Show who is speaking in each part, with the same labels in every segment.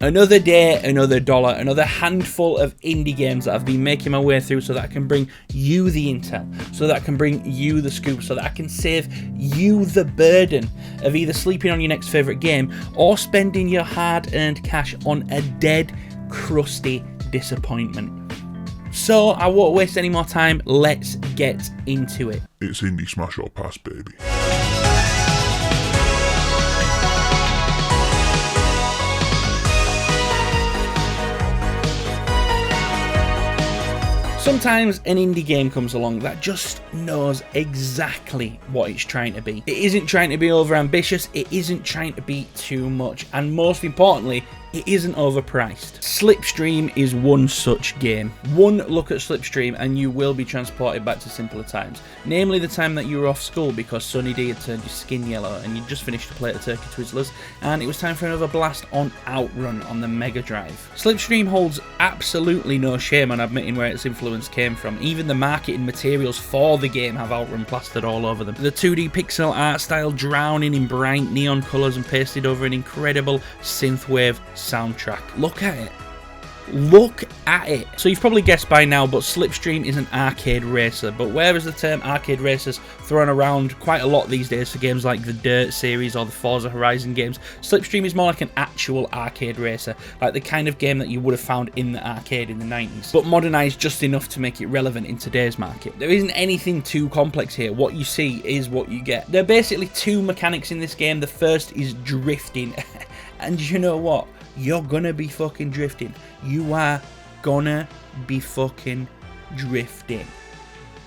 Speaker 1: Another day, another dollar, another handful of indie games that I've been making my way through so that I can bring you the intel, so that I can bring you the scoop, so that I can save you the burden of either sleeping on your next favourite game or spending your hard-earned cash on a dead, crusty disappointment. So I won't waste any more time, let's get into it.
Speaker 2: It's Indie Smash or Pass, baby.
Speaker 1: Sometimes an indie game comes along that just knows exactly what it's trying to be. It isn't trying to be over ambitious, it isn't trying to be too much, and most importantly, it isn't overpriced. Slipstream is one such game. One look at Slipstream and you will be transported back to simpler times. Namely the time that you were off school because Sunny D had turned your skin yellow and you'd just finished a plate of Turkey Twizzlers and it was time for another blast on Outrun on the Mega Drive. Slipstream holds absolutely no shame on admitting where its influence came from. Even the marketing materials for the game have Outrun plastered all over them. The 2D pixel art style drowning in bright neon colours and pasted over an incredible synthwave soundtrack. Look at it. Look at it. So you've probably guessed by now, but Slipstream is an arcade racer. But whereas the term arcade racers thrown around quite a lot these days for games like the Dirt series or the Forza Horizon games, Slipstream is more like an actual arcade racer, like the kind of game that you would have found in the arcade in the 90s, but modernised just enough to make it relevant in today's market. There isn't anything too complex here. What you see is what you get. There are basically two mechanics in this game. The first is drifting. And you know what? You're gonna be fucking drifting. You are gonna be fucking drifting.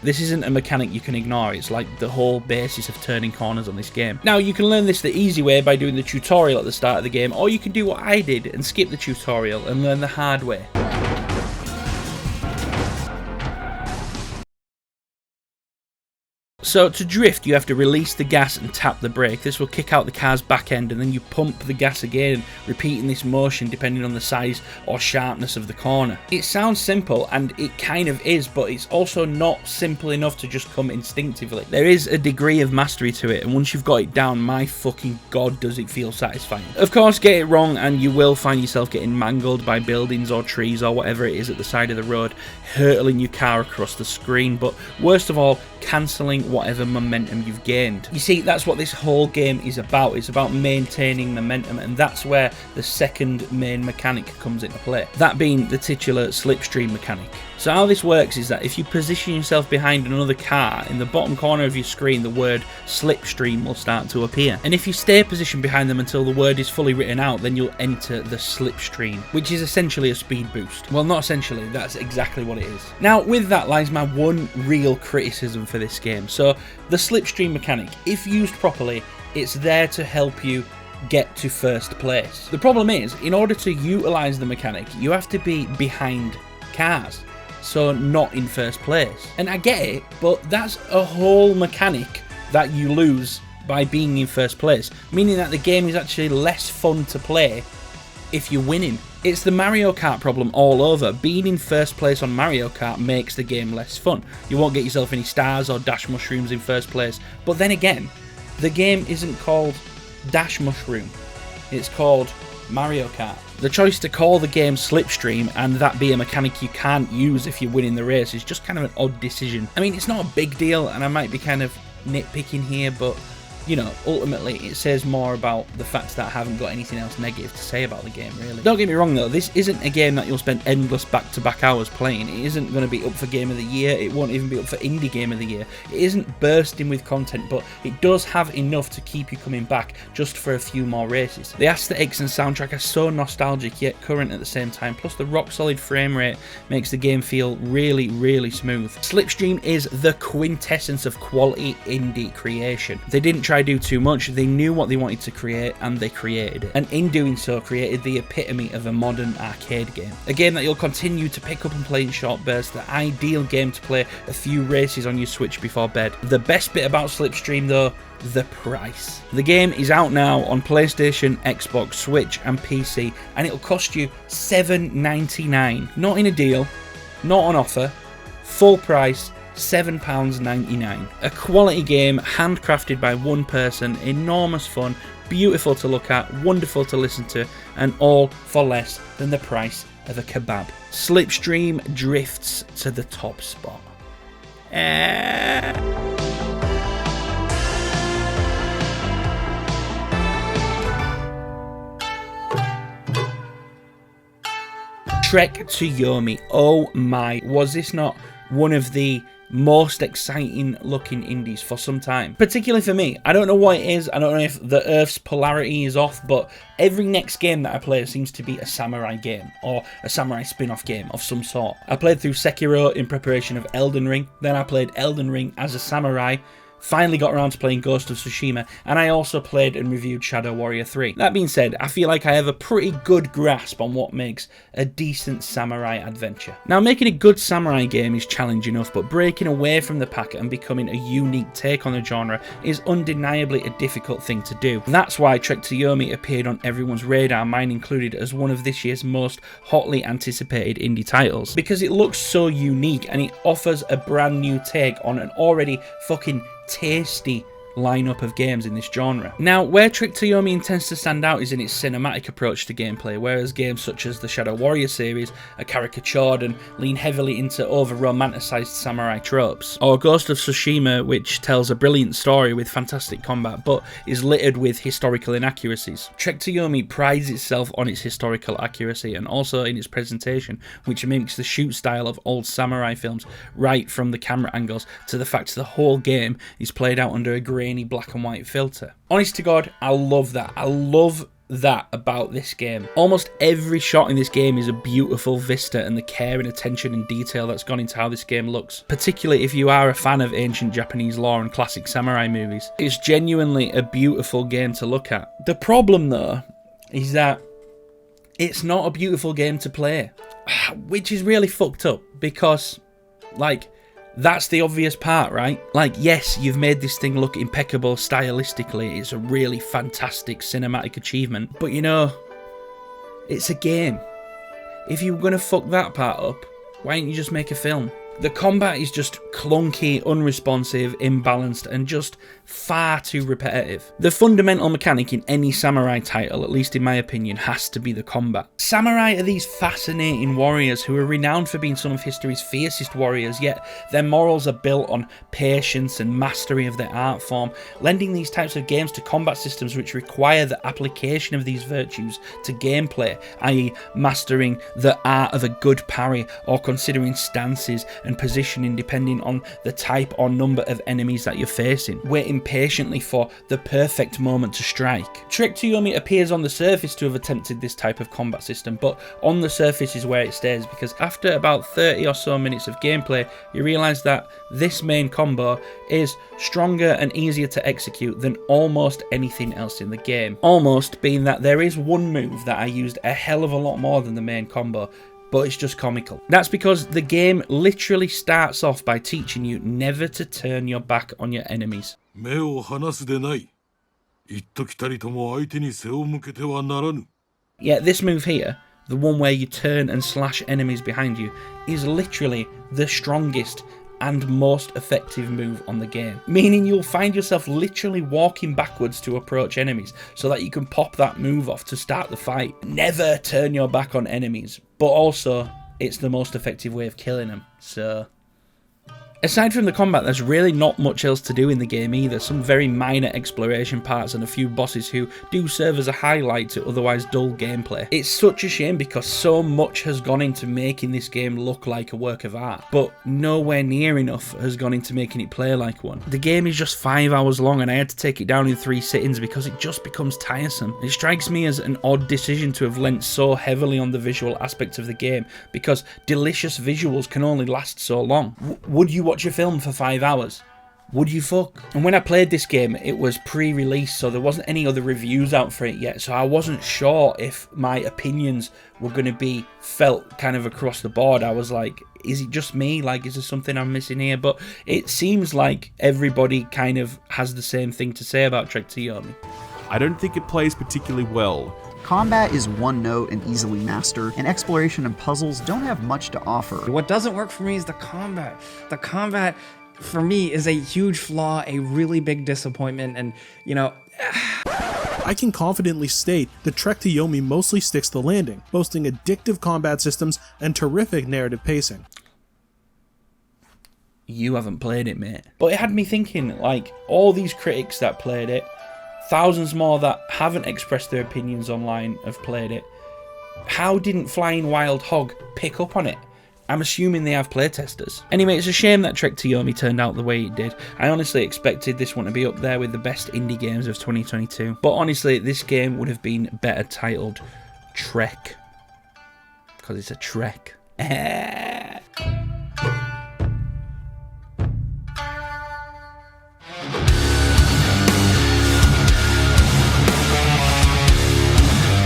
Speaker 1: This isn't a mechanic you can ignore. It's like the whole basis of turning corners on this game. Now, you can learn this the easy way by doing the tutorial at the start of the game, or you can do what I did and skip the tutorial and learn the hard way. So to drift, you have to release the gas and tap the brake. This will kick out the car's back end and then you pump the gas again, repeating this motion depending on the size or sharpness of the corner. It sounds simple and it kind of is, but it's also not simple enough to just come instinctively. There is a degree of mastery to it, and once you've got it down, my fucking god does it feel satisfying. Of course, get it wrong and you will find yourself getting mangled by buildings or trees or whatever it is at the side of the road, hurtling your car across the screen, but worst of all, cancelling whatever momentum you've gained. You see, that's what this whole game is about. It's about maintaining momentum, and that's where the second main mechanic comes into play, that being the titular slipstream mechanic. So how this works is that if you position yourself behind another car, in the bottom corner of your screen the word Slipstream will start to appear. And if you stay positioned behind them until the word is fully written out, then you'll enter the Slipstream, which is essentially a speed boost. Well, not essentially, that's exactly what it is. Now, with that lies my one real criticism for this game. So, the Slipstream mechanic, if used properly, it's there to help you get to first place. The problem is, in order to utilise the mechanic, you have to be behind cars, so not in first place. And I get it, but that's a whole mechanic that you lose by being in first place, meaning that the game is actually less fun to play if you're winning. It's the Mario Kart problem all over. Being in first place on Mario Kart makes the game less fun. You won't get yourself any stars or dash mushrooms in first place. But then again, the game isn't called Dash Mushroom. It's called Mario Kart. The choice to call the game Slipstream and that be a mechanic you can't use if you're winning the race is just kind of an odd decision. I mean, it's not a big deal, and I might be kind of nitpicking here, but you know, ultimately it says more about the fact that I haven't got anything else negative to say about the game, really. Don't get me wrong though, this isn't a game that you'll spend endless back-to-back hours playing. It isn't going to be up for Game of the Year, it won't even be up for Indie Game of the Year. It isn't bursting with content, but it does have enough to keep you coming back just for a few more races. The aesthetics and soundtrack are so nostalgic yet current at the same time, plus the rock-solid frame rate makes the game feel really, really smooth. Slipstream is the quintessence of quality indie creation. They didn't try to do too much, they knew what they wanted to create and they created it, and in doing so created the epitome of a modern arcade game. A game that you'll continue to pick up and play in short bursts, the ideal game to play a few races on your Switch before bed. The best bit about Slipstream though, the price. The game is out now on PlayStation, Xbox, Switch and PC, and it'll cost you $7.99. Not in a deal, not on offer, full price, £7.99. A quality game, handcrafted by one person, enormous fun, beautiful to look at, wonderful to listen to, and all for less than the price of a kebab. Slipstream drifts to the top spot. Trektoyomi. Oh my, was this not one of the most exciting looking indies for some time? Particularly for me. I don't know what it is, I don't know if the Earth's polarity is off, but every next game that I play seems to be a samurai game, or a samurai spin-off game of some sort. I played through Sekiro in preparation of Elden Ring, then I played Elden Ring as a samurai, finally got around to playing Ghost of Tsushima, and I also played and reviewed Shadow Warrior 3. That being said, I feel like I have a pretty good grasp on what makes a decent samurai adventure. Now, making a good samurai game is challenging enough, but breaking away from the pack and becoming a unique take on the genre is undeniably a difficult thing to do. That's why Trektoyomi appeared on everyone's radar, mine included, as one of this year's most hotly anticipated indie titles. Because it looks so unique and it offers a brand new take on an already fucking tasty lineup of games in this genre. Now, where Trektoyomi intends to stand out is in its cinematic approach to gameplay, whereas games such as the Shadow Warrior series are caricatured and lean heavily into over-romanticised samurai tropes. Or Ghost of Tsushima, which tells a brilliant story with fantastic combat, but is littered with historical inaccuracies. Trektoyomi prides itself on its historical accuracy and also in its presentation, which mimics the shoot style of old samurai films, right from the camera angles to the fact the whole game is played out under a grainy black and white filter. Honest to God, I love that. I love that about this game. Almost every shot in this game is a beautiful vista, and the care and attention and detail that's gone into how this game looks, particularly if you are a fan of ancient Japanese lore and classic samurai movies. It's genuinely a beautiful game to look at. The problem though is that it's not a beautiful game to play, which is really fucked up, because like, that's the obvious part, right? Like, yes, you've made this thing look impeccable stylistically, it's a really fantastic cinematic achievement, but you know, it's a game. If you were going to fuck that part up, why didn't you just make a film? The combat is just clunky, unresponsive, imbalanced, and just far too repetitive. The fundamental mechanic in any samurai title, at least in my opinion, has to be the combat. Samurai are these fascinating warriors who are renowned for being some of history's fiercest warriors, yet their morals are built on patience and mastery of their art form, lending these types of games to combat systems which require the application of these virtues to gameplay, i.e. mastering the art of a good parry or considering stances and positioning depending on the type or number of enemies that you're facing, waiting patiently for the perfect moment to strike. Trektoyomi appears on the surface to have attempted this type of combat system, but on the surface is where it stays, because after about 30 or so minutes of gameplay, you realise that this main combo is stronger and easier to execute than almost anything else in the game. Almost being that there is one move that I used a hell of a lot more than the main combo, but it's just comical. That's because the game literally starts off by teaching you never to turn your back on your enemies. Yet this move here, the one where you turn and slash enemies behind you, is literally the strongest and most effective move on the game, meaning you'll find yourself literally walking backwards to approach enemies so that you can pop that move off to start the fight. Never turn your back on enemies, but also it's the most effective way of killing them, so... Aside from the combat, there's really not much else to do in the game either. Some very minor exploration parts and a few bosses who do serve as a highlight to otherwise dull gameplay. It's such a shame because so much has gone into making this game look like a work of art, but nowhere near enough has gone into making it play like one. The game is just 5 hours long and I had to take it down in 3 sittings because it just becomes tiresome. It strikes me as an odd decision to have lent so heavily on the visual aspects of the game, because delicious visuals can only last so long. Would you watch a film for 5 hours? Would you fuck? And when I played this game, it was pre-release, so there wasn't any other reviews out for it yet, so I wasn't sure if my opinions were going to be felt kind of across the board. I was like, is it just me? Like, is there something I'm missing here? But it seems like everybody kind of has the same thing to say about Trektoyomi.
Speaker 3: I don't think it plays particularly well. Combat is one note and easily mastered, and exploration and puzzles don't have much to offer.
Speaker 4: What doesn't work for me is the combat. The combat, for me, is a huge flaw, a really big disappointment, and, you know...
Speaker 5: I can confidently state that Trektoyomi mostly sticks to the landing, boasting addictive combat systems and terrific narrative pacing.
Speaker 1: You haven't played it, mate. But it had me thinking, like, all these critics that played it, thousands more that haven't expressed their opinions online have played it. How didn't Flying Wild Hog pick up on it? I'm assuming they have playtesters. Anyway, it's a shame that Trektoyomi turned out the way it did. I honestly expected this one to be up there with the best indie games of 2022. But honestly, this game would have been better titled Trek. Because it's a Trek.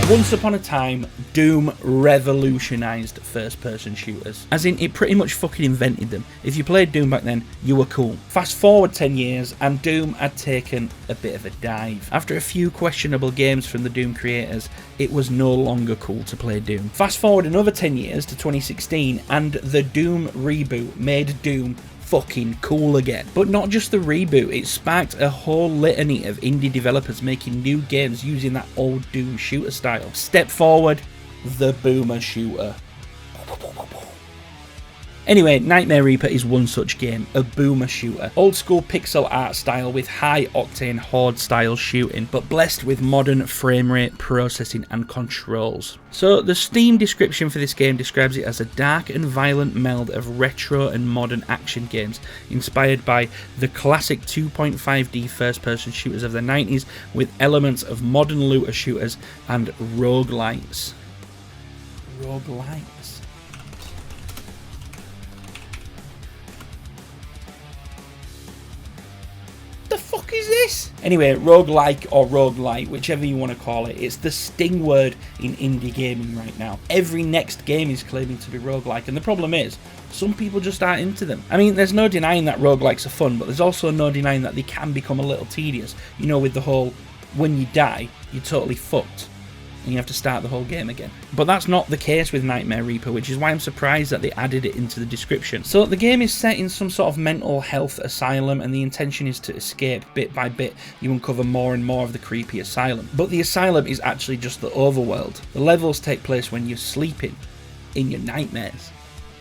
Speaker 1: Once upon a time, Doom revolutionised first-person shooters. As in, it pretty much fucking invented them. If you played Doom back then, you were cool. Fast forward 10 years, and Doom had taken a bit of a dive. After a few questionable games from the Doom creators, it was no longer cool to play Doom. Fast forward another 10 years to 2016, and the Doom reboot made Doom fucking cool again. But not just the reboot, it sparked a whole litany of indie developers making new games using that old Doom shooter style. Step forward, the boomer shooter. Anyway, Nightmare Reaper is one such game, a boomer shooter. Old school pixel art style with high octane horde style shooting, but blessed with modern frame rate, processing and controls. So the Steam description for this game describes it as a dark and violent meld of retro and modern action games, inspired by the classic 2.5D first person shooters of the 90s with elements of modern looter shooters and roguelites. Roguelites? The fuck is this? Anyway, roguelike or roguelite, whichever you want to call it, it's the sting word in indie gaming right now. Every next game is claiming to be roguelike, and the problem is, some people just aren't into them. I mean, there's no denying that roguelikes are fun, but there's also no denying that they can become a little tedious. You know, with the whole, when you die, you're totally fucked, and you have to start the whole game again. But that's not the case with Nightmare Reaper, which is why I'm surprised that they added it into the description. So the game is set in some sort of mental health asylum, and the intention is to escape bit by bit. You uncover more and more of the creepy asylum. But the asylum is actually just the overworld. The levels take place when you're sleeping, in your nightmares.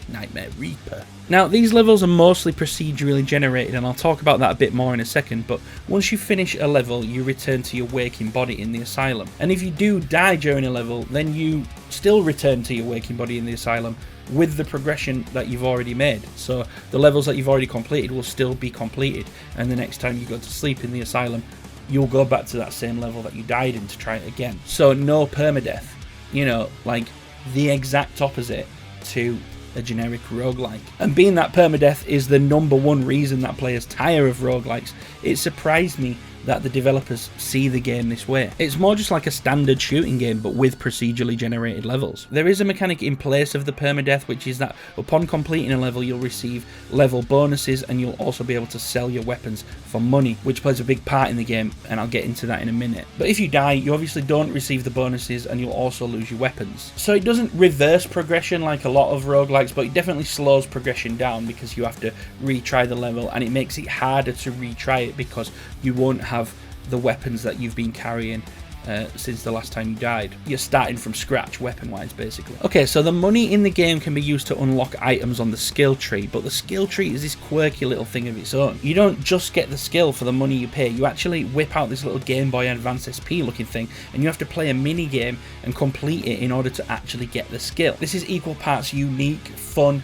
Speaker 1: Nightmare Reaper. Now, these levels are mostly procedurally generated, and I'll talk about that a bit more in a second, but once you finish a level, you return to your waking body in the asylum. And if you do die during a level, then you still return to your waking body in the asylum with the progression that you've already made. So the levels that you've already completed will still be completed, and the next time you go to sleep in the asylum, you'll go back to that same level that you died in to try it again. So no permadeath. You know, like the exact opposite to a generic roguelike. And being that permadeath is the number one reason that players tire of roguelikes, it surprised me that the developers see the game this way. It's more just like a standard shooting game, but with procedurally generated levels. There is a mechanic in place of the permadeath, which is that upon completing a level, you'll receive level bonuses, and you'll also be able to sell your weapons for money, which plays a big part in the game, and I'll get into that in a minute. But if you die, you obviously don't receive the bonuses, and you'll also lose your weapons. So it doesn't reverse progression like a lot of roguelikes, but it definitely slows progression down because you have to retry the level, and it makes it harder to retry it because you won't have the weapons that you've been carrying since the last time you died. You're starting from scratch weapon wise, basically. Okay, so the money in the game can be used to unlock items on the skill tree, but the skill tree is this quirky little thing of its own. You don't just get the skill for the money you pay, you actually whip out this little Game Boy Advance SP looking thing, and you have to play a mini game and complete it in order to actually get the skill. This is equal parts unique, fun,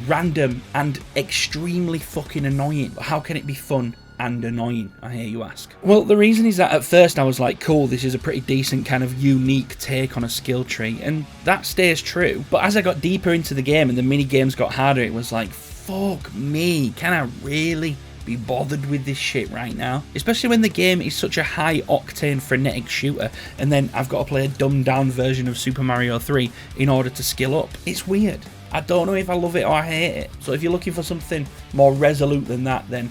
Speaker 1: random, and extremely fucking annoying. But how can it be fun and annoying, I hear you ask? Well, the reason is that at first I was like, cool, this is a pretty decent kind of unique take on a skill tree, and that stays true. But as I got deeper into the game and the mini games got harder, it was like, fuck me, can I really be bothered with this shit right now? Especially when the game is such a high octane frenetic shooter, and then I've got to play a dumbed down version of Super Mario 3 in order to skill up. It's weird. I don't know if I love it or I hate it. So if you're looking for something more resolute than that, then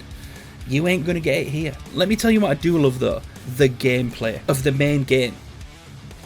Speaker 1: you ain't gonna get it here. Let me tell you what I do love though. The gameplay of the main game.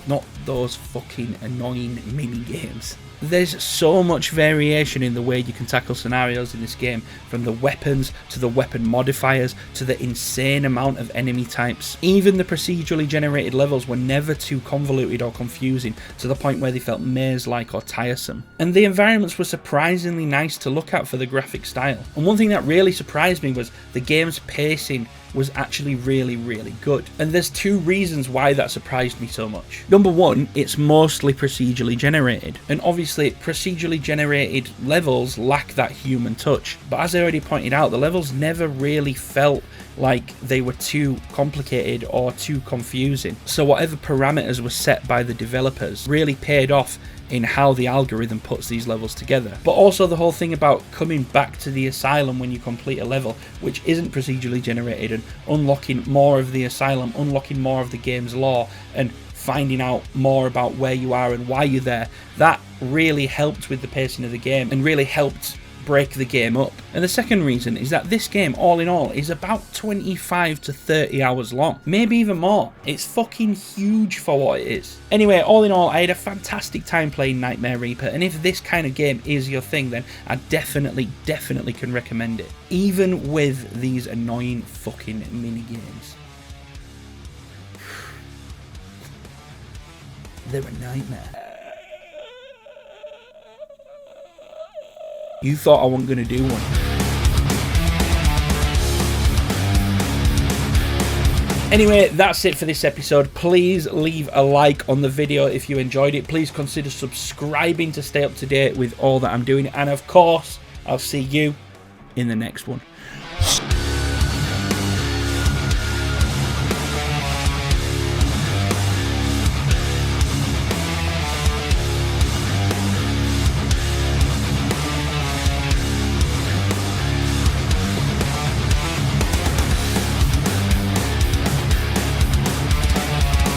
Speaker 1: not those fucking annoying mini games. There's so much variation in the way you can tackle scenarios in this game, from the weapons to the weapon modifiers to the insane amount of enemy types. Even the procedurally generated levels were never too convoluted or confusing to the point where they felt maze-like or tiresome. And the environments were surprisingly nice to look at for the graphic style. And one thing that really surprised me was the game's pacing was actually really good. And there's two reasons why that surprised me so much. Number one, it's mostly procedurally generated. And obviously procedurally generated levels lack that human touch. But as I already pointed out, the levels never really felt like they were too complicated or too confusing. So whatever parameters were set by the developers really paid off in how the algorithm puts these levels together. But also the whole thing about coming back to the asylum when you complete a level which isn't procedurally generated, and unlocking more of the asylum, unlocking more of the game's lore, and finding out more about where you are and why you're there, that really helped with the pacing of the game and really helped break the game up. And the second reason is that this game, all in all, is about 25 to 30 hours long, maybe even more. It's fucking huge for what it is. Anyway, all in all, I had a fantastic time playing Nightmare Reaper, and if this kind of game is your thing, then I definitely can recommend it, even with these annoying fucking mini games. They're a nightmare. You thought I wasn't going to do one. Anyway, that's it for this episode. Please leave a like on the video if you enjoyed it. Please consider subscribing to stay up to date with all that I'm doing. And of course, I'll see you in the next one.